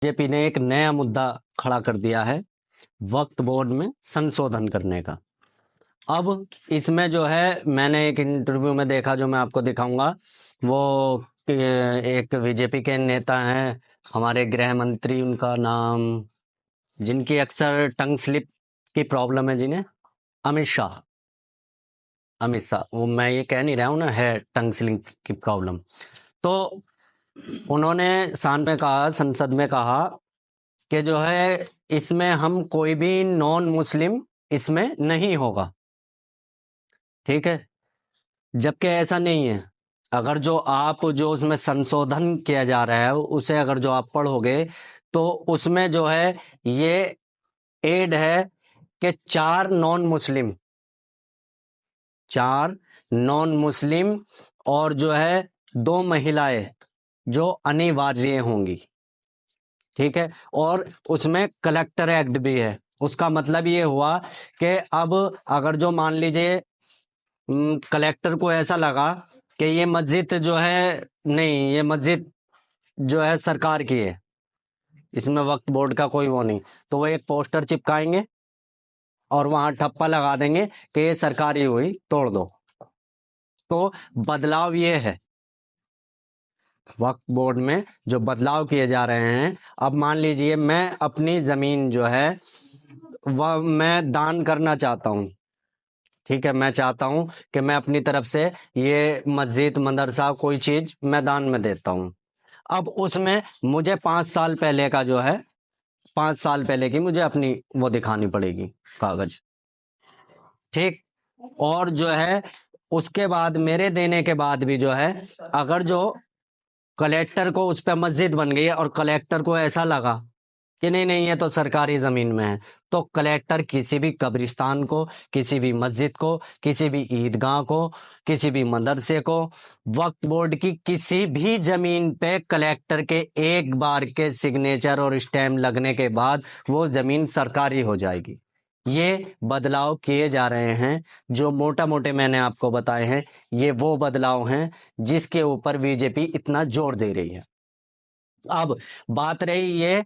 BJP ने एक नया मुद्दा खड़ा कर दिया है वक्फ बोर्ड में संशोधन करने का। अब इसमें जो है मैंने एक इंटरव्यू में देखा जो मैं आपको दिखाऊंगा। वो एक बीजेपी के नेता हैं, हमारे गृह मंत्री, उनका नाम, जिनकी अक्सर टंग स्लिप की प्रॉब्लम है, जिन्हें अमित शाह। वो मैं ये कह नहीं रहा हूँ ना, है टंग स्लिप की प्रॉब्लम। तो उन्होंने संसद में कहा कि जो है इसमें हम कोई भी नॉन मुस्लिम इसमें नहीं होगा, ठीक है। जबकि ऐसा नहीं है। अगर जो उसमें संशोधन किया जा रहा है उसे अगर जो आप पढ़ोगे तो उसमें जो है ये एड है कि चार नॉन मुस्लिम और जो है 2 महिलाएं जो अनिवार्य होंगी, ठीक है। और उसमें कलेक्टर एक्ट भी है। उसका मतलब ये हुआ कि अब अगर जो मान लीजिए कलेक्टर को ऐसा लगा कि ये मस्जिद जो है, नहीं, ये मस्जिद जो है सरकार की है, इसमें वक्फ बोर्ड का कोई वो नहीं, तो वो एक पोस्टर चिपकाएंगे और वहां ठप्पा लगा देंगे कि ये सरकारी हुई, तोड़ दो। तो बदलाव ये है, वक्फ बोर्ड में जो बदलाव किए जा रहे हैं। अब मान लीजिए मैं अपनी जमीन जो है वह मैं दान करना चाहता हूं, ठीक है। मैं चाहता हूं कि मैं अपनी तरफ से ये मस्जिद, मदरसा, कोई चीज मैं दान में देता हूं। अब उसमें मुझे 5 साल पहले का जो है, 5 साल पहले की मुझे अपनी वो दिखानी पड़ेगी, कागज, ठीक। और जो है उसके बाद मेरे देने के बाद भी जो है, अगर जो कलेक्टर को उस पर मस्जिद बन गई है और कलेक्टर को ऐसा लगा कि नहीं नहीं ये तो सरकारी जमीन में है, तो कलेक्टर किसी भी कब्रिस्तान को, किसी भी मस्जिद को, किसी भी ईदगाह को, किसी भी मदरसे को, वक्फ बोर्ड की किसी भी जमीन पे कलेक्टर के एक बार के सिग्नेचर और स्टैम्प लगने के बाद वो जमीन सरकारी हो जाएगी। ये बदलाव किए जा रहे हैं जो मोटा मोटे मैंने आपको बताए हैं। ये वो बदलाव हैं जिसके ऊपर बीजेपी इतना जोर दे रही है। अब बात रही ये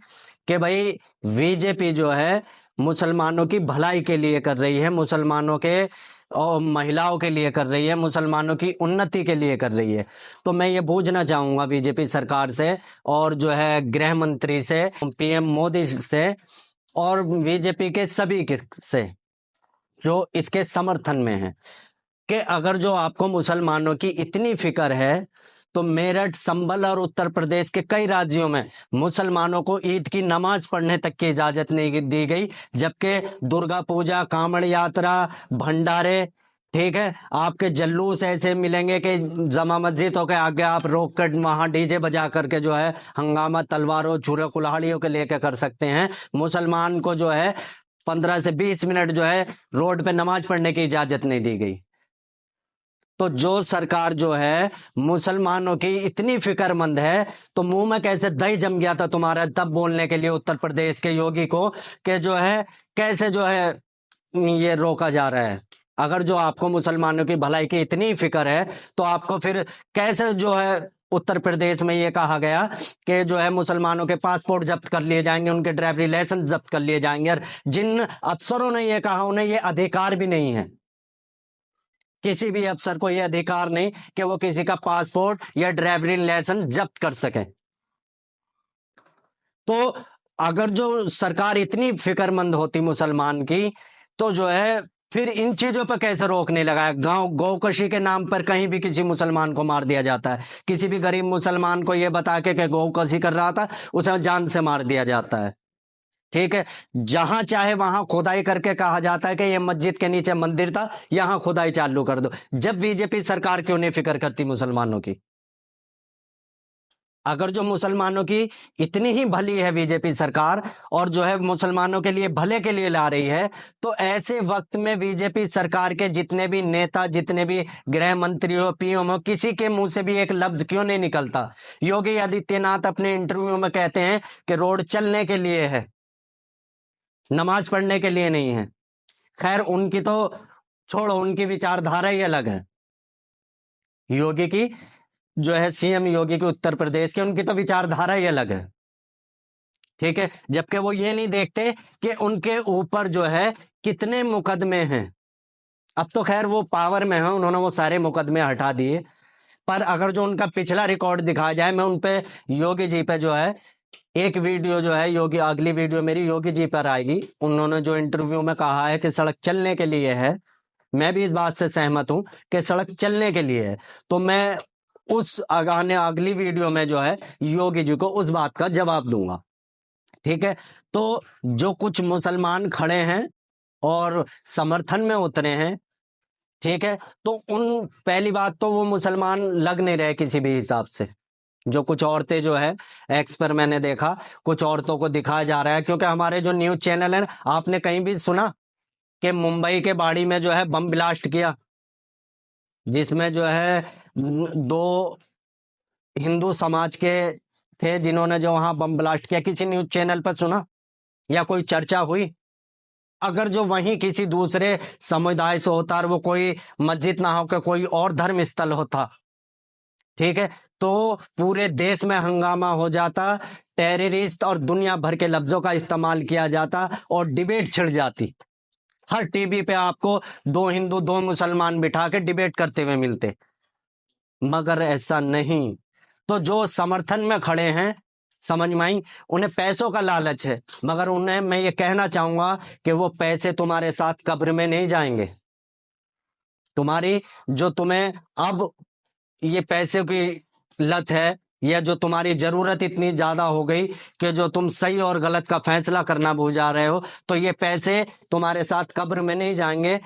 कि भाई बीजेपी जो है मुसलमानों की भलाई के लिए कर रही है, मुसलमानों के और महिलाओं के लिए कर रही है, मुसलमानों की उन्नति के लिए कर रही है। तो मैं ये पूछना चाहूंगा बीजेपी सरकार से और जो है गृह मंत्री से, पीएम मोदी से और बीजेपी के सभी से जो इसके समर्थन में है, कि अगर जो आपको मुसलमानों की इतनी फिक्र है तो मेरठ, संभल और उत्तर प्रदेश के कई राज्यों में मुसलमानों को ईद की नमाज पढ़ने तक की इजाजत नहीं दी गई, जबकि दुर्गा पूजा, कांवड़ यात्रा, भंडारे, ठीक है, आपके जल्लूस ऐसे मिलेंगे कि जमा मस्जिदों के आगे आप रोक कर वहां डीजे बजा करके जो है हंगामा तलवारों, छुरे कुल्हाड़ियों के लेके कर सकते हैं। मुसलमान को जो है 15 से 20 मिनट जो है रोड पे नमाज पढ़ने की इजाजत नहीं दी गई। तो जो सरकार जो है मुसलमानों की इतनी फिक्रमंद है, तो मुंह में कैसे दही जम गया था तुम्हारा तब बोलने के लिए उत्तर प्रदेश के योगी को कि जो है कैसे जो है ये रोका जा रहा है। अगर जो आपको मुसलमानों की भलाई की इतनी फिक्र है तो आपको फिर कैसे जो है उत्तर प्रदेश में ये कहा गया कि जो है मुसलमानों के पासपोर्ट जब्त कर लिए जाएंगे, उनके ड्राइवरी लाइसेंस जब्त कर लिए जाएंगे। और जिन अफसरों ने ये कहा उन्हें ये अधिकार भी नहीं है, किसी भी अफसर को यह अधिकार नहीं कि वो किसी का पासपोर्ट या ड्राइविंग लाइसेंस जब्त कर सके। तो अगर जो सरकार इतनी फिक्रमंद होती मुसलमान की, तो जो है फिर इन चीजों पर कैसे रोकने लगा है। गांव गौकशी के नाम पर कहीं भी किसी मुसलमान को मार दिया जाता है, किसी भी गरीब मुसलमान को यह बता के गौकशी कर रहा था उसे जान से मार दिया जाता है, ठीक है। जहां चाहे वहां खुदाई करके कहा जाता है कि ये मस्जिद के नीचे मंदिर था, यहां खुदाई चालू कर दो। जब बीजेपी सरकार क्यों नहीं फिक्र करती मुसलमानों की? अगर जो मुसलमानों की इतनी ही भली है बीजेपी सरकार और जो है मुसलमानों के लिए भले के लिए ला रही है, तो ऐसे वक्त में बीजेपी सरकार के जितने भी नेता, जितने भी गृह मंत्री हो, पीएम हो, किसी के मुंह से भी एक लफ्ज क्यों नहीं निकलता? योगी आदित्यनाथ अपने इंटरव्यू में कहते हैं कि रोड चलने के लिए है, नमाज पढ़ने के लिए नहीं है। खैर उनकी तो छोड़ो, उनकी विचारधारा ही अलग है। योगी की जो है, सीएम योगी की उत्तर प्रदेश के, उनकी तो विचारधारा ही अलग है। ठीक है, जबकि वो ये नहीं देखते कि उनके ऊपर जो है कितने मुकदमे हैं। अब तो खैर वो पावर में है, उन्होंने वो सारे मुकदमे हटा दिए, पर अगर जो उनका पिछला रिकॉर्ड दिखाया जाए, मैं उन पे योगी जी पे जो है एक वीडियो जो है, योगी, अगली वीडियो मेरी योगी जी पर आएगी। उन्होंने जो इंटरव्यू में कहा है कि सड़क चलने के लिए है, मैं भी इस बात से सहमत हूं कि सड़क चलने के लिए है। तो मैं उस आगाने अगली वीडियो में जो है योगी जी को उस बात का जवाब दूंगा। ठीक है, तो जो कुछ मुसलमान खड़े हैं और समर्थन में उतरे हैं, ठीक है, तो उन, पहली बात तो वो मुसलमान लग नहीं रहे किसी भी हिसाब से। जो कुछ औरतें जो है, एक्स पर मैंने देखा कुछ औरतों को दिखाया जा रहा है, क्योंकि हमारे जो न्यूज चैनल है, आपने कहीं भी सुना कि मुंबई के बाड़ी में जो है बम ब्लास्ट किया, जिसमें जो है दो हिंदू समाज के थे जिन्होंने जो वहां बम ब्लास्ट किया, किसी न्यूज चैनल पर सुना या कोई चर्चा हुई? अगर जो वहीं किसी दूसरे समुदाय से होता और वो कोई मस्जिद ना होकर कोई और धर्म स्थल होता, ठीक है, तो पूरे देश में हंगामा हो जाता, टेररिस्ट और दुनिया भर के लफ्जों का इस्तेमाल किया जाता और डिबेट छिड़ जाती। हर टीवी पे आपको दो हिंदू दो मुसलमान बिठा के डिबेट करते हुए मिलते, मगर ऐसा नहीं। तो जो समर्थन में खड़े हैं, समझ में आई, उन्हें पैसों का लालच है, मगर उन्हें मैं ये कहना चाहूंगा कि वो पैसे तुम्हारे साथ कब्र में नहीं जाएंगे। तुम्हारी जो तुम्हें अब ये पैसे की लत है, या जो तुम्हारी जरूरत इतनी ज्यादा हो गई कि जो तुम सही और गलत का फैसला करना भूल जा रहे हो, तो ये पैसे तुम्हारे साथ कब्र में नहीं जाएंगे,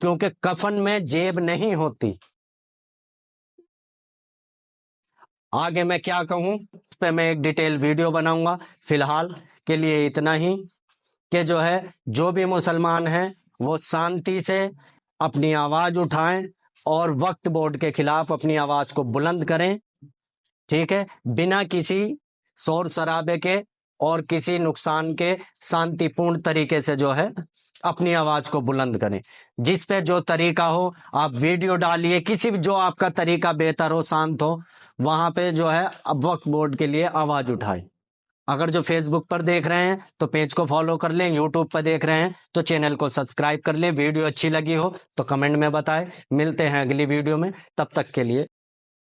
क्योंकि कफन में जेब नहीं होती। आगे मैं क्या कहूं, इस पे मैं एक डिटेल वीडियो बनाऊंगा। फिलहाल के लिए इतना ही, कि जो है जो भी मुसलमान हैं वो शांति से अपनी आवाज उठाएं और वक्फ बोर्ड के खिलाफ अपनी आवाज को बुलंद करें। ठीक है, बिना किसी शोर शराबे के और किसी नुकसान के शांतिपूर्ण तरीके से जो है अपनी आवाज को बुलंद करें। जिस पे जो तरीका हो आप वीडियो डालिए, किसी भी जो आपका तरीका बेहतर हो, शांत हो, वहां पे जो है अब वक्फ बोर्ड के लिए आवाज उठाए। अगर जो फेसबुक पर देख रहे हैं तो पेज को फॉलो कर लें, यूट्यूब पर देख रहे हैं तो चैनल को सब्सक्राइब कर लें। वीडियो अच्छी लगी हो तो कमेंट में बताएं। मिलते हैं अगली वीडियो में, तब तक के लिए